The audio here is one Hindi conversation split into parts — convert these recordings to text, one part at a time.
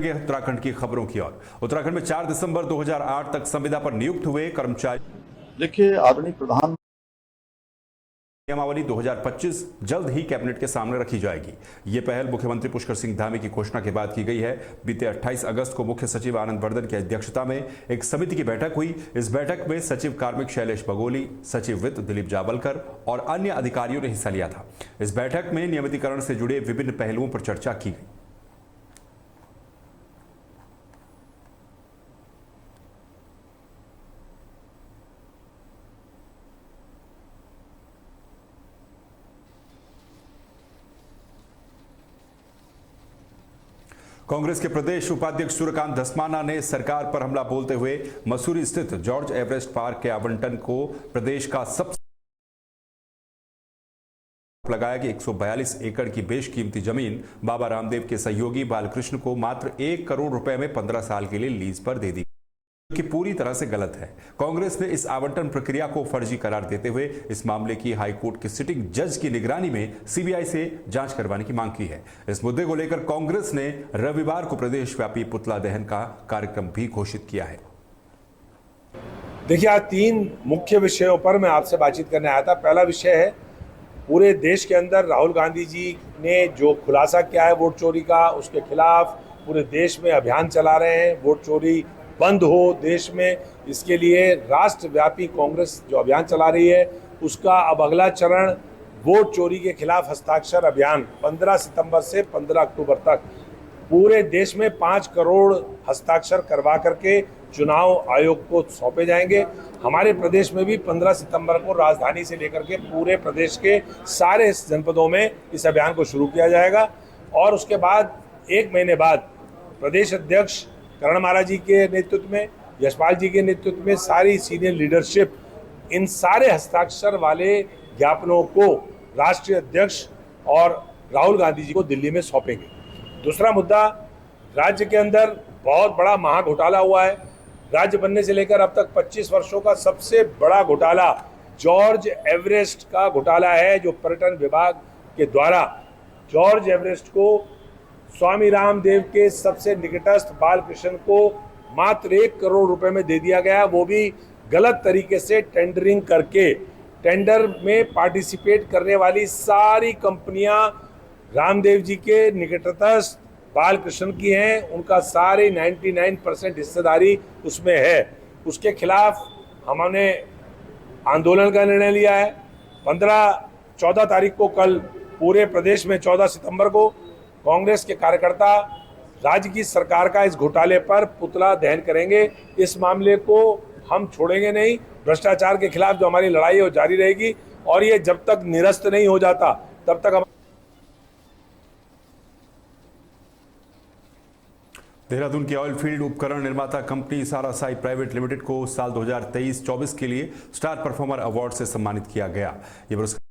उत्तराखंड की खबरों की ओर। उत्तराखंड में 4 दिसंबर 2008 तक संविदा पर नियुक्त हुए कर्मचारी देखिए, आदरणीय प्रधान नियमावली 2025 जल्द ही कैबिनेट के सामने रखी जाएगी। ये पहल मुख्यमंत्री पुष्कर सिंह धामी की घोषणा के बाद की गई है। बीते 28 अगस्त को मुख्य सचिव आनंद वर्धन की अध्यक्षता में एक समिति की बैठक हुई। इस बैठक में सचिव कार्मिक शैलेश बगोली, सचिव वित्त दिलीप जावलकर और अन्य अधिकारियों ने हिस्सा लिया था। इस बैठक में नियमितीकरण से जुड़े विभिन्न पहलुओं पर चर्चा की गई। कांग्रेस के प्रदेश उपाध्यक्ष सूर्यकांत धस्माना ने सरकार पर हमला बोलते हुए मसूरी स्थित जॉर्ज एवरेस्ट पार्क के आवंटन को प्रदेश का सबसे लगाया कि 142 एकड़ की बेशकीमती जमीन बाबा रामदेव के सहयोगी बालकृष्ण को मात्र 1 करोड़ रुपए में 15 साल के लिए लीज पर दे दी, कि पूरी तरह से गलत है। कांग्रेस ने इस आवंटन प्रक्रिया को फर्जी करार देते हुए इस मामले की हाईकोर्ट के सिटिंग जज की निगरानी में सीबीआई से जांच करवाने की मांग की है। इस मुद्दे को लेकर कांग्रेस ने रविवार को प्रदेशव्यापी पुतला दहन का कार्यक्रम भी घोषित किया है। देखिए, आज 3 मुख्य विषयों पर मैं आपसे बातचीत करने आया था। पहला विषय है, पूरे देश के अंदर राहुल गांधी जी ने जो खुलासा किया है वोट चोरी का, उसके खिलाफ पूरे देश में अभियान चला रहे हैं। वोट चोरी बंद हो देश में, इसके लिए राष्ट्रव्यापी कांग्रेस जो अभियान चला रही है, उसका अब अगला चरण वोट चोरी के खिलाफ हस्ताक्षर अभियान 15 सितंबर से 15 अक्टूबर तक पूरे देश में 5 करोड़ हस्ताक्षर करवा करके चुनाव आयोग को सौंपे जाएंगे। हमारे प्रदेश में भी 15 सितंबर को राजधानी से लेकर के पूरे प्रदेश के सारे जनपदों में इस अभियान को शुरू किया जाएगा और उसके बाद 1 महीने बाद प्रदेश अध्यक्ष करण महाराज जी के नेतृत्व में, यशपाल जी के नेतृत्व में सारी सीनियर लीडरशिप इन सारे हस्ताक्षर वाले ज्ञापनों को राष्ट्रीय अध्यक्ष और राहुल गांधी जी को दिल्ली में सौंपेंगे। दूसरा मुद्दा, राज्य के अंदर बहुत बड़ा महाघोटाला हुआ है। राज्य बनने से लेकर अब तक 25 वर्षों का सबसे बड़ा घोटाला जॉर्ज एवरेस्ट का घोटाला है, जो पर्यटन विभाग के द्वारा जॉर्ज एवरेस्ट को स्वामी रामदेव के सबसे निकटस्थ बालकृष्ण को मात्र 1 करोड़ रुपए में दे दिया गया, वो भी गलत तरीके से टेंडरिंग करके। टेंडर में पार्टिसिपेट करने वाली सारी कंपनियां रामदेव जी के निकटस्थ बालकृष्ण की हैं, उनका सारे 99% हिस्सेदारी उसमें है। उसके खिलाफ हमने आंदोलन का निर्णय लिया है। 14 तारीख को, कल पूरे प्रदेश में 14 सितंबर को कांग्रेस के कार्यकर्ता राज्य की सरकार का इस घोटाले पर पुतला दहन करेंगे। इस मामले को हम छोड़ेंगे नहीं। भ्रष्टाचार के खिलाफ जो हमारी लड़ाई है वो जारी रहेगी और ये जब तक निरस्त नहीं हो जाता तब तक हम। देहरादून की ऑयल फील्ड उपकरण निर्माता कंपनी सारासाई प्राइवेट लिमिटेड को साल 2023-24 के लिए स्टार परफॉर्मर अवार्ड से सम्मानित किया गया। ये पुरस्कार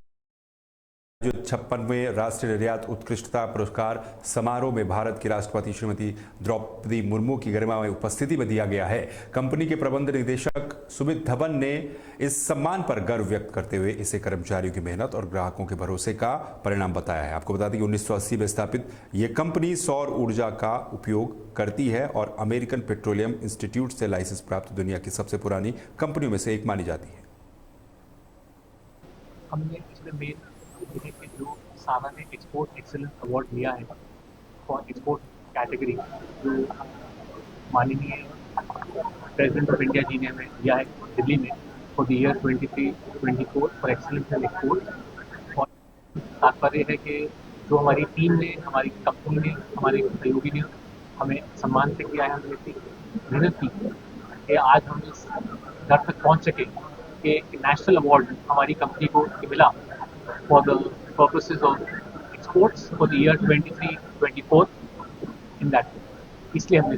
जो 56वें राष्ट्रीय निर्यात उत्कृष्टता पुरस्कार समारोह में भारत की राष्ट्रपति श्रीमती द्रौपदी मुर्मू की गरिमामय उपस्थिति में दिया गया है। कंपनी के प्रबंध निदेशक सुमित धवन ने इस सम्मान पर गर्व व्यक्त करते हुए इसे कर्मचारियों की मेहनत और ग्राहकों के भरोसे का परिणाम बताया है। आपको बता दें कि 1980 में स्थापित ये कंपनी सौर ऊर्जा का उपयोग करती है और अमेरिकन पेट्रोलियम इंस्टीट्यूट से लाइसेंस प्राप्त दुनिया की सबसे पुरानी कंपनियों में से एक मानी जाती है। हमने इसमें जो सारा ने एक्सपोर्ट एक्सेलेंस अवार्ड लिया है फॉर एक्सपोर्ट कैटेगरी, जो माननीय प्रेसिडेंट ऑफ इंडिया जी ने हमें दिया है दिल्ली में for the year 23-24 for excellence in export. और तात्पर्य है कि जो हमारी टीम ने, हमारी कंपनी ने, हमारे सहयोगी ने हमें सम्मान से किया है, हमने इतनी मेहनत की कि आज हम इस घर तक पहुँच सके कि नेशनल अवार्ड हमारी कंपनी को मिला for the purposes of exports for the year 23-24 in that way. इसलिए हमने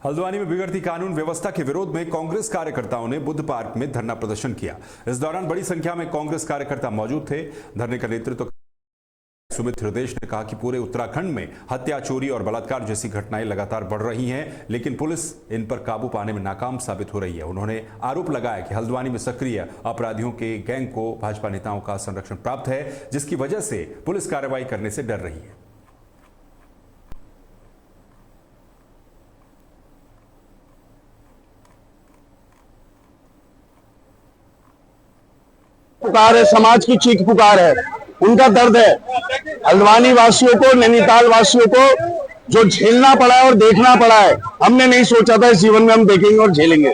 हल्द्वानी में बिगड़ती कानून व्यवस्था के विरोध में कांग्रेस कार्यकर्ताओं ने बुद्ध पार्क में धरना प्रदर्शन किया। इस दौरान बड़ी संख्या में कांग्रेस कार्यकर्ता मौजूद थे। धरने का नेतृत्व सुमित हृदय ने कहा कि पूरे उत्तराखंड में हत्या, चोरी और बलात्कार जैसी घटनाएं लगातार बढ़ रही हैं, लेकिन पुलिस इन पर काबू पाने में नाकाम साबित हो रही है। उन्होंने आरोप लगाया कि हल्द्वानी में सक्रिय अपराधियों के गैंग को भाजपा नेताओं का संरक्षण प्राप्त है, जिसकी वजह से पुलिस कार्रवाई करने से डर रही है। पुकार है, समाज की चीख पुकार है, उनका दर्द है। हल्द्वानी वासियों को, नैनीताल वासियों को जो झेलना पड़ा है और देखना पड़ा है, हमने नहीं सोचा था इस जीवन में हम देखेंगे और झेलेंगे।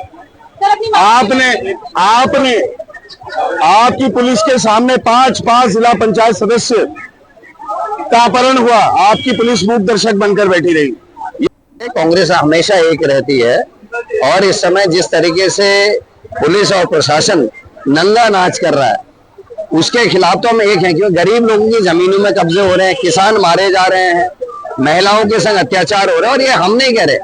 आपने आपकी पुलिस के सामने पांच जिला पंचायत सदस्य का अपहरण हुआ, आपकी पुलिस मूक दर्शक बनकर बैठी रही। कांग्रेस हमेशा एक रहती है और इस समय जिस तरीके से पुलिस और प्रशासन नंगा नाच कर रहा है, उसके खिलाफ तो हम एक हैं, क्योंकि गरीब लोगों की जमीनों में कब्जे हो रहे हैं, किसान मारे जा रहे हैं, महिलाओं के संग अत्याचार हो रहे हैं। और ये हम नहीं कह रहे,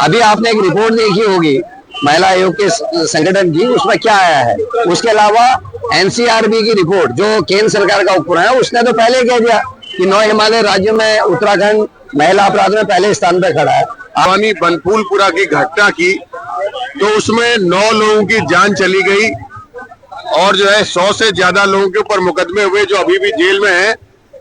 अभी आपने एक रिपोर्ट देखी होगी महिला आयोग के संगठन की, उसमें क्या आया है। उसके अलावा एनसीआरबी की रिपोर्ट जो केंद्र सरकार का उपक्रम है, उसने तो पहले कह दिया कि 9 हिमालय राज्यों में उत्तराखंड महिला अपराध में पहले स्थान पर खड़ा है। आवानी बनफूलपुरा की घटना की तो उसमें 9 लोगों की जान चली गई और जो है 100 से ज्यादा लोगों के ऊपर मुकदमे हुए जो अभी भी जेल में हैं।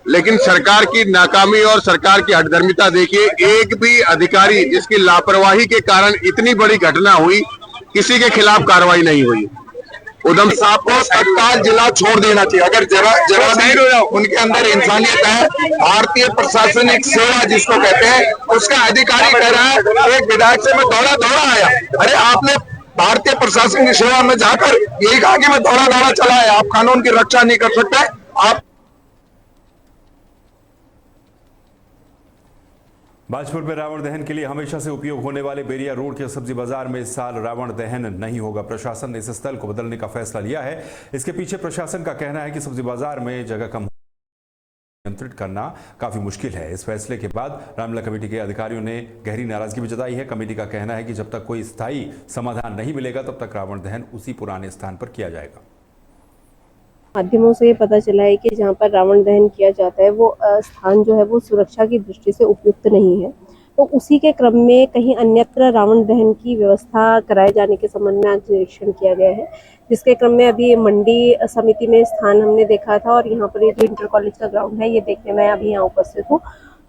लेकिन सरकार की नाकामी और सरकार की हठधर्मिता देखिए, एक भी अधिकारी जिसकी लापरवाही के कारण इतनी बड़ी घटना हुई, किसी के खिलाफ कार्रवाई नहीं हुई। उधम साहब को तत्काल जिला छोड़ देना चाहिए। अगर जरा भी उनके अंदर इंसानियत है, भारतीय प्रशासनिक सेवा जिसको कहते हैं, उसका अधिकारी कह रहा है एक विधायक से मैं दौड़ा आया। अरे आपने भारतीय प्रशासन की सेवा में जाकर यही कहा कि मैं दौड़ा चला है, आप कानून की रक्षा नहीं कर सकते। आप बाजपुर में रावण दहन के लिए हमेशा से उपयोग होने वाले बेरिया रोड के सब्जी बाजार में इस साल रावण दहन नहीं होगा। प्रशासन ने इस स्थल को बदलने का फैसला लिया है। इसके पीछे प्रशासन का कहना है कि सब्जी बाजार में जगह कम नियंत्रित करना काफी मुश्किल है। इस फैसले के बाद रामलीला कमेटी के अधिकारियों ने गहरी नाराजगी भी जताई है। कमेटी का कहना है कि जब तक कोई स्थायी समाधान नहीं मिलेगा, तब तक रावण दहन उसी पुराने स्थान पर किया जाएगा। माध्यमों से ये पता चला है कि जहाँ पर रावण दहन किया जाता है वो स्थान जो है वो सुरक्षा की दृष्टि से उपयुक्त नहीं है, तो उसी के क्रम में कहीं अन्यत्र रावण दहन की व्यवस्था कराए जाने के संबंध में आज निरीक्षण किया गया है, जिसके क्रम में अभी मंडी समिति में स्थान हमने देखा था और यहाँ पर ये जो इंटर कॉलेज का ग्राउंड है ये देखने में अभी यहाँ उपस्थित हूँ।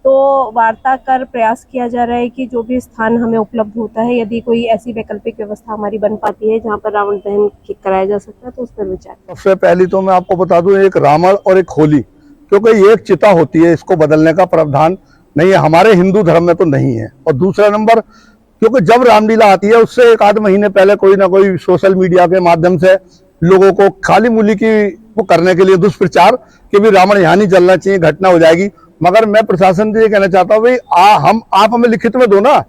तो वार्ता कर प्रयास किया जा रहा है कि जो भी स्थान हमें उपलब्ध होता है, यदि कोई ऐसी वैकल्पिक व्यवस्था हमारी बन पाती है जहां पर रावण दहन कराया जा सकता है तो उस पर विचार। सबसे पहली तो मैं आपको बता दूं, एक रावण और एक होली, क्योंकि ये एक चिता होती है, इसको बदलने का प्रावधान नहीं है, हमारे हिंदू धर्म में तो नहीं है। और दूसरा नंबर, क्योंकि जब रामलीला आती है उससे 1 आध महीने पहले कोई ना कोई सोशल मीडिया के माध्यम से लोगों को खाली मूली की वो करने के लिए दुष्प्रचार कि भी रावण यहाँ नहीं चलना चाहिए, घटना हो जाएगी। मगर मैं प्रशासन से ये कहना चाहता हूँ भाई आप हमें लिखित में दो ना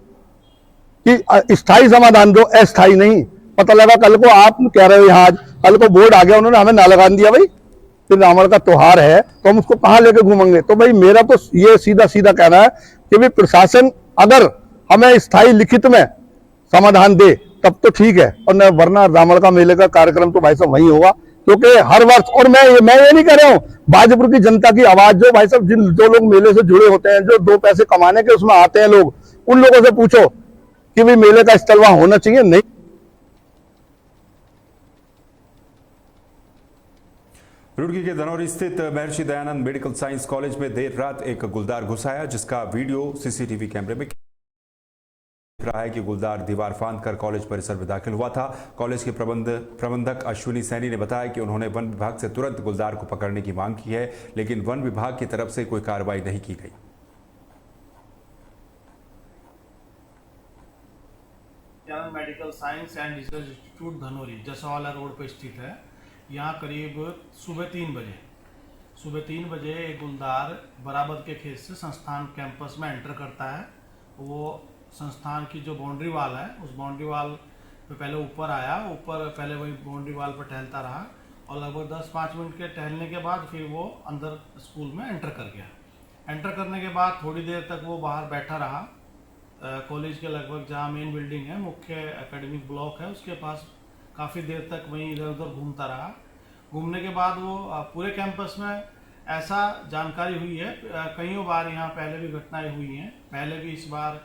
कि स्थायी समाधान दो, अस्थायी नहीं। पता लगा कल को आप कह रहे हो यहाँ, आज कल को बोर्ड आ गया, उन्होंने हमें ना लगा दिया भाई कि रावण का त्योहार है तो हम उसको कहाँ लेके घूमेंगे। तो भाई मेरा तो ये सीधा कहना है कि भाई प्रशासन अगर हमें स्थायी लिखित में समाधान दे तब तो ठीक है, और न वरना रावण का मेले का कार्यक्रम तो भाई साहब वही होगा। क्योंकि हर वर्ष, और मैं ये नहीं कह रहा हूँ, बाजपुर की जनता की आवाज जो भाई साहब जो लोग मेले से जुड़े होते हैं, जो 2 पैसे कमाने के उसमें आते हैं लोग, उन लोगों से पूछो कि भाई मेले का स्थल वहां होना चाहिए नहीं। रुड़की के धनौरी स्थित Maharshi Dayanand medical science college में देर रात एक गुलदार घुस आया, जिसका वीडियो सीसीटीवी कैमरे में रहा है कि गुलदार दीवार फांद कर कॉलेज परिसर में दाखिल हुआ था। कॉलेज के प्रबंधक अश्विनी सैनी ने बताया कि उन्होंने वन विभाग से तुरंत गुलदार को पकड़ने की मांग की है, लेकिन वन विभाग की तरफ से कोई कार्रवाई नहीं की गई। Dayanand medical science and research institute Dhanauri Jaswala road पर स्थित है। यहाँ करीब सुबह 3 बजे एक गुलदार बराबर के खेत से संस्थान कैंपस में एंटर करता है। वो संस्थान की जो बाउंड्री वाल है, उस बाउंड्री वाल पे पहले ऊपर आया, ऊपर पहले वही बाउंड्री वाल पर टहलता रहा और लगभग 10-5 मिनट के टहलने के बाद फिर वो अंदर स्कूल में एंटर कर गया। एंटर करने के बाद थोड़ी देर तक वो बाहर बैठा रहा। कॉलेज के लगभग जहाँ मेन बिल्डिंग है, मुख्य एकेडमिक ब्लॉक है, उसके पास काफ़ी देर तक वहीं इधर उधर घूमता रहा। घूमने के बाद वो पूरे कैंपस में ऐसा जानकारी हुई है। कई बार यहाँ पहले भी घटनाएं हुई हैं। पहले भी इस बार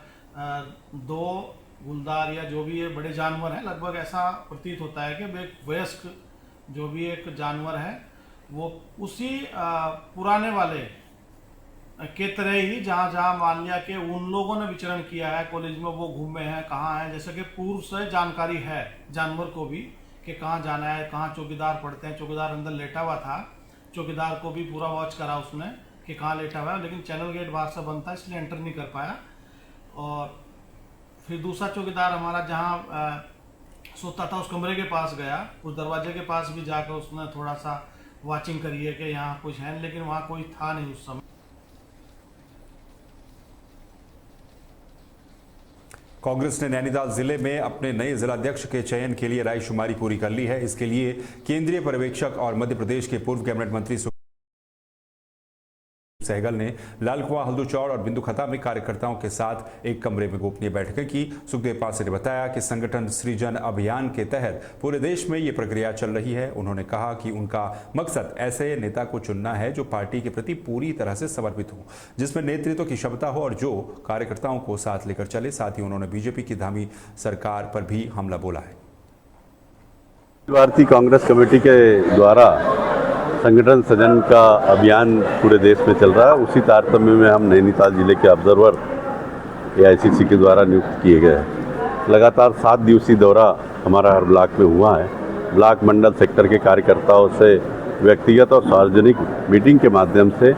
2 गुलदार या जो भी ये बड़े जानवर हैं, लगभग ऐसा प्रतीत होता है कि एक वयस्क जो भी एक जानवर है वो उसी पुराने वाले के तरह ही जहाँ जहाँ मान लिया कि उन लोगों ने विचरण किया है कॉलेज में, वो घूमे हैं, कहाँ हैं, जैसे कि पूर्व से जानकारी है जानवर को भी कि कहाँ जाना है, कहाँ चौकीदार पड़ते हैं। चौकीदार अंदर लेटा हुआ था, चौकीदार को भी पूरा वॉच करा उसने कि कहाँ लेटा हुआ है, लेकिन चैनल गेट बाहर से बंद था इसलिए एंटर नहीं कर पाया। और फिर दूसरा चौकीदार हमारा जहाँ सोता था उस कमरे के पास गया, उस दरवाजे के पास भी जाकर उसने थोड़ा सा वॉचिंग करी है कि यहाँ कुछ है, लेकिन वहाँ कोई था नहीं उस समय। कांग्रेस ने नैनीताल जिले में अपने नए जिलाध्यक्ष के चयन के लिए रायशुमारी पूरी कर ली है। इसके लिए केंद्रीय पर्यवेक्षक और मध्य प्रदेश के पूर्व कैबिनेट मंत्री सहगल ने लाल कुआं, हल्दूचौड़ और बिंदुखता में कार्यकर्ताओं के साथ एक कमरे में गोपनीय बैठकें की। सुखदेव पासे ने बताया कि संगठन सृजन अभियान के तहत पूरे देश में ये प्रक्रिया चल रही है। उन्होंने कहा कि उनका मकसद ऐसे नेता को चुनना है जो पार्टी के प्रति पूरी तरह से समर्पित हो, जिसमें नेतृत्व की क्षमता हो और जो कार्यकर्ताओं को साथ लेकर चले। साथ ही उन्होंने बीजेपी की धामी सरकार पर भी हमला बोला है। भारतीय कांग्रेस कमेटी के द्वारा संगठन सृजन का अभियान पूरे देश में चल रहा है। उसी तारतम्य में हम नैनीताल जिले के ऑब्जर्वर AICC के द्वारा नियुक्त किए गए हैं। लगातार 7 दिवसीय दौरा हमारा हर ब्लॉक में हुआ है। ब्लॉक, मंडल, सेक्टर के कार्यकर्ताओं से व्यक्तिगत और सार्वजनिक मीटिंग के माध्यम से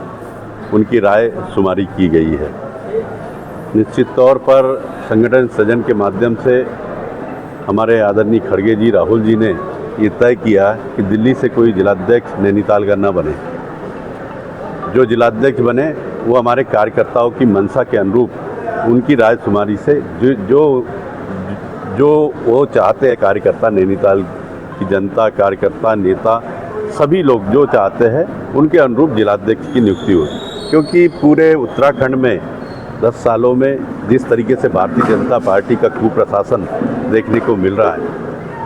उनकी राय शुमारी की गई है। निश्चित तौर पर संगठन सृजन के माध्यम से हमारे आदरणीय खड़गे जी, राहुल जी ने ये तय किया कि दिल्ली से कोई जिलाध्यक्ष नैनीताल का न बने। जो जिलाध्यक्ष बने वो हमारे कार्यकर्ताओं की मंशा के अनुरूप उनकी राय शुमारी से जो वो चाहते हैं कार्यकर्ता, नैनीताल की जनता, कार्यकर्ता, नेता, सभी लोग जो चाहते हैं उनके अनुरूप जिलाध्यक्ष की नियुक्ति हो। क्योंकि पूरे उत्तराखंड में 10 सालों में जिस तरीके से भारतीय जनता पार्टी का कुप्रशासन देखने को मिल रहा है,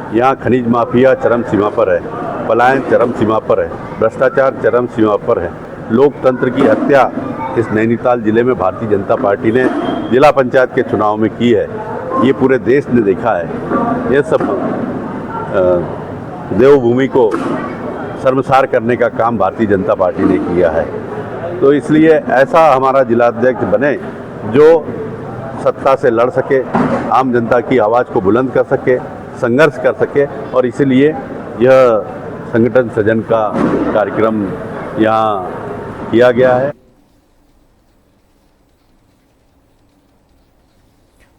यहाँ खनिज माफिया चरम सीमा पर है, पलायन चरम सीमा पर है, भ्रष्टाचार चरम सीमा पर है, लोकतंत्र की हत्या इस नैनीताल जिले में भारतीय जनता पार्टी ने जिला पंचायत के चुनाव में की है। ये पूरे देश ने देखा है। ये सब देवभूमि को शर्मसार करने का काम भारतीय जनता पार्टी ने किया है। तो इसलिए ऐसा हमारा जिलाध्यक्ष बने जो सत्ता से लड़ सके, आम जनता की आवाज़ को बुलंद कर सके, संघर्ष कर सके। और इसीलिए यह संगठन सृजन का कार्यक्रम यहाँ किया गया है।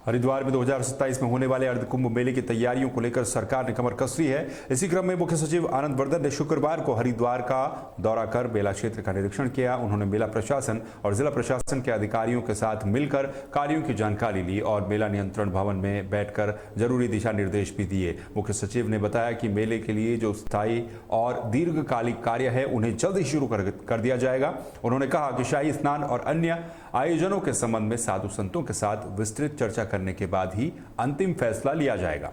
हरिद्वार में 2027 में होने वाले अर्ध कुंभ मेले की तैयारियों को लेकर सरकार ने कमर कस ली है। इसी क्रम में मुख्य सचिव आनंद वर्धन ने शुक्रवार को हरिद्वार का दौरा कर मेला क्षेत्र का निरीक्षण किया। उन्होंने मेला प्रशासन और जिला प्रशासन के अधिकारियों के साथ मिलकर कार्यों की जानकारी ली और मेला नियंत्रण भवन में बैठकर जरूरी दिशा निर्देश भी दिए। मुख्य सचिव ने बताया कि मेले के लिए जो स्थायी और दीर्घकालिक कार्य है उन्हें जल्द ही शुरू कर दिया जाएगा। उन्होंने कहा कि शाही स्नान और अन्य आयोजनों के संबंध में साधु संतों के साथ विस्तृत चर्चा करने के बाद ही अंतिम फैसला लिया जाएगा।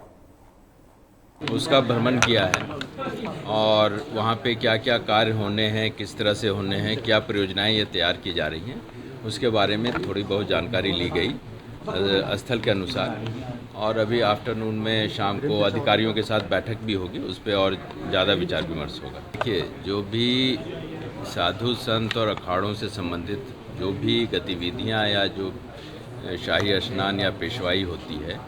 उसका भ्रमण किया है और वहाँ पे क्या क्या कार्य होने हैं, किस तरह से होने हैं, क्या परियोजनाएं ये तैयार की जा रही हैं, उसके बारे में थोड़ी बहुत जानकारी ली गई स्थल के अनुसार। और अभी आफ्टरनून में शाम को अधिकारियों के साथ बैठक भी होगी, उस पर और ज़्यादा विचार विमर्श होगा। देखिए, जो भी साधु संत और अखाड़ों से संबंधित जो भी गतिविधियां या जो शाही स्नान या पेशवाई होती है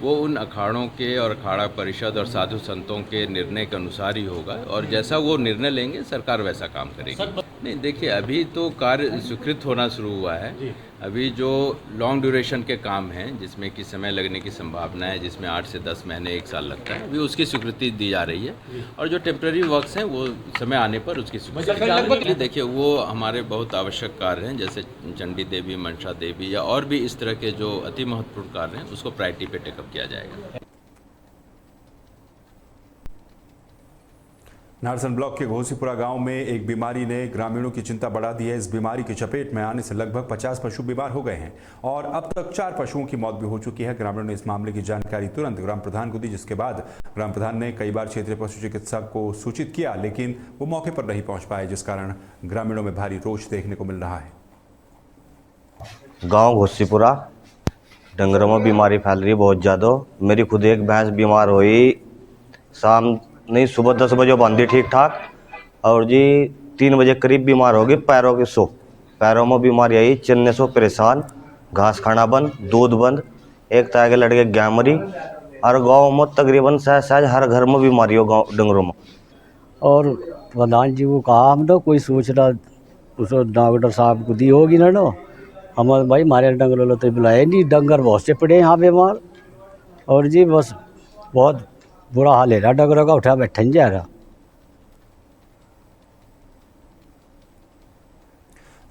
वो उन अखाड़ों के और अखाड़ा परिषद और साधु संतों के निर्णय के अनुसार ही होगा और जैसा वो निर्णय लेंगे सरकार वैसा काम करेगी। नहीं, देखिए, अभी तो कार्य स्वीकृत होना शुरू हुआ है। अभी जो लॉन्ग ड्यूरेशन के काम हैं जिसमें कि समय लगने की संभावना है, जिसमें 8 से 10 महीने 1 साल लगता है, अभी उसकी स्वीकृति दी जा रही है। और जो टेम्प्रेरी वर्क्स हैं वो समय आने पर उसकी स्वीकृति। देखिए, वो हमारे बहुत आवश्यक कार्य हैं, जैसे चंडी देवी, मनसा देवी या और भी इस तरह के जो अति महत्वपूर्ण कार्य हैं उसको प्रायोरिटी पे टेकअप किया जाएगा। नारसन ब्लॉक के घोसीपुरा गांव में एक बीमारी ने ग्रामीणों की चिंता बढ़ा दी है। इस बीमारी की चपेट में आने से लगभग 50 पशु बीमार हो गए हैं और अब तक 4 पशुओं की मौत भी हो चुकी है। ग्रामीणों ने इस मामले की जानकारी तुरंत ग्राम प्रधान को दी, जिसके बाद ग्राम प्रधान ने कई बार क्षेत्रीय पशु चिकित्सक को सूचित किया, लेकिन वो मौके पर नहीं पहुंच पाए, जिस कारण ग्रामीणों में भारी रोष देखने को मिल रहा है। गांव घोसीपुरा डंगरों में बीमारी फैल रही है बहुत ज़्यादा। मेरी खुद एक भैंस बीमार हुई, शाम नहीं सुबह 10 बजे बांधी ठीक ठाक, और जी 3 बजे करीब बीमार हो गई। पैरों में बीमारी आई, चलने से परेशान, घास खाना बंद, दूध बंद, एक तरह के लड़के गैमरी। और गाँव में तकरीबन सहज हर घर में बीमारी हो गाँव डंगरों में। और प्रधान जी को कहा हम तो कोई सूचना उस डॉक्टर साहब को दी होगी ना। हम भाई हमारे डंगर तो बुलाए नहीं, डंगर बहुत से पड़े यहाँ बीमार। और जी बस बहुत बुरा हाल है रहा डंगरों का, उठा बैठा नहीं जा रहा।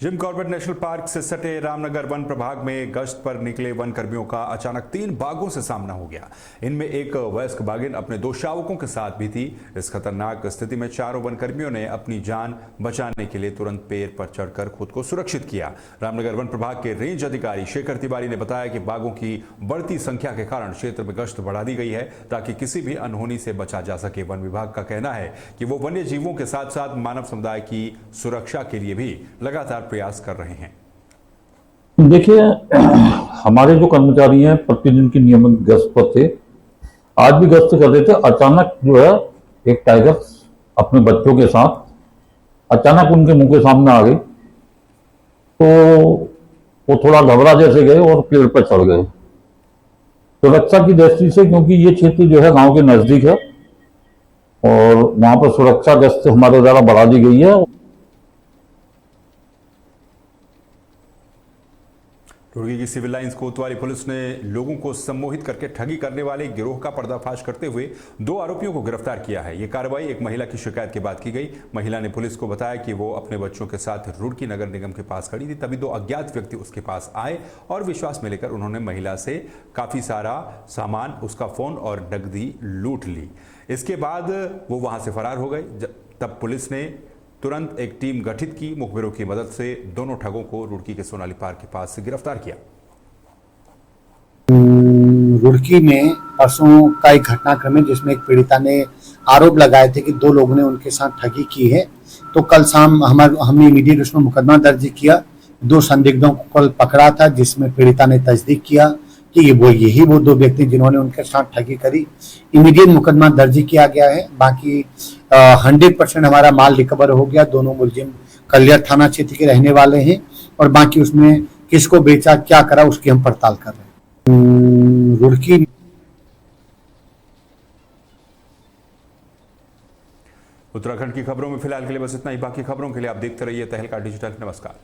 जिम कॉर्बेट नेशनल पार्क से सटे रामनगर वन प्रभाग में गश्त पर निकले वन कर्मियों का अचानक 3 बाघों से सामना हो गया। इनमें एक वयस्क बाघिन अपने 2 शावकों के साथ भी थी। इस खतरनाक स्थिति में चारों वन कर्मियों ने अपनी जान बचाने के लिए तुरंत पेड़ पर चढ़कर खुद को सुरक्षित किया। रामनगर वन प्रभाग के रेंज अधिकारी शेखर तिवारी ने बताया कि बाघों की बढ़ती संख्या के कारण क्षेत्र में गश्त बढ़ा दी गई है ताकि किसी भी अनहोनी से बचा जा सके। वन विभाग का कहना है कि वो वन्य जीवों के साथ साथ मानव समुदाय की सुरक्षा के लिए भी लगातार प्रयास कर रहे हैं। देखिए, हमारे जो कर्मचारी हैं प्रतिदिन की नियमित गश्त पर थे, आज भी गश्त कर रहे थे। अचानक जो है एक टाइगर अपने बच्चों के साथ अचानक उनके मुंह के सामने आ गई, तो वो थोड़ा घबरा जैसे गए और पेड़ पर चढ़ गए। सुरक्षा की दृष्टि से, क्योंकि ये क्षेत्र जो है गांव के नजदीक है और वहां पर सुरक्षा गश्त हमारे द्वारा बढ़ा दी गई है। रुड़की की सिविल लाइंस कोतवाली पुलिस ने लोगों को सम्मोहित करके ठगी करने वाले गिरोह का पर्दाफाश करते हुए 2 आरोपियों को गिरफ्तार किया है। ये कार्रवाई एक महिला की शिकायत के बाद की गई। महिला ने पुलिस को बताया कि वो अपने बच्चों के साथ रुड़की नगर निगम के पास खड़ी थी, तभी 2 अज्ञात व्यक्ति उसके पास आए और विश्वास में लेकर उन्होंने महिला से काफी सारा सामान, उसका फोन और नकदी लूट ली। इसके बाद वो वहां से फरार हो गए। तब पुलिस ने तुरंत एक टीम गठित की। मुखबिरों की मदद से दोनों ठगों को रुड़की के सोनाली पार्क के पास से गिरफ्तार किया। रुड़की में परसों का एक घटनाक्रम है जिसमें एक पीड़िता ने आरोप लगाए थे कि 2 लोगों ने उनके साथ ठगी की है। तो कल शाम हमने इमीडिएट उसमें मुकदमा दर्ज किया। 2 संदिग्धों को कल पकड़ा था, जिसमें पीड़िता ने तस्दीक किया कि यही वो 2 व्यक्ति जिन्होंने उनके साथ ठगी करी। इमीडिएट मुकदमा दर्ज किया गया है। बाकी 100% हमारा माल रिकवर हो गया। दोनों मुलजिम कलियर थाना क्षेत्र के रहने वाले हैं और बाकी उसमें किसको बेचा, क्या करा, उसकी हम पड़ताल कर रहे हैं। रुड़की उत्तराखंड की खबरों में फिलहाल के लिए बस इतना ही। बाकी खबरों के लिए आप देखते रहिए तहलका डिजिटल। नमस्कार।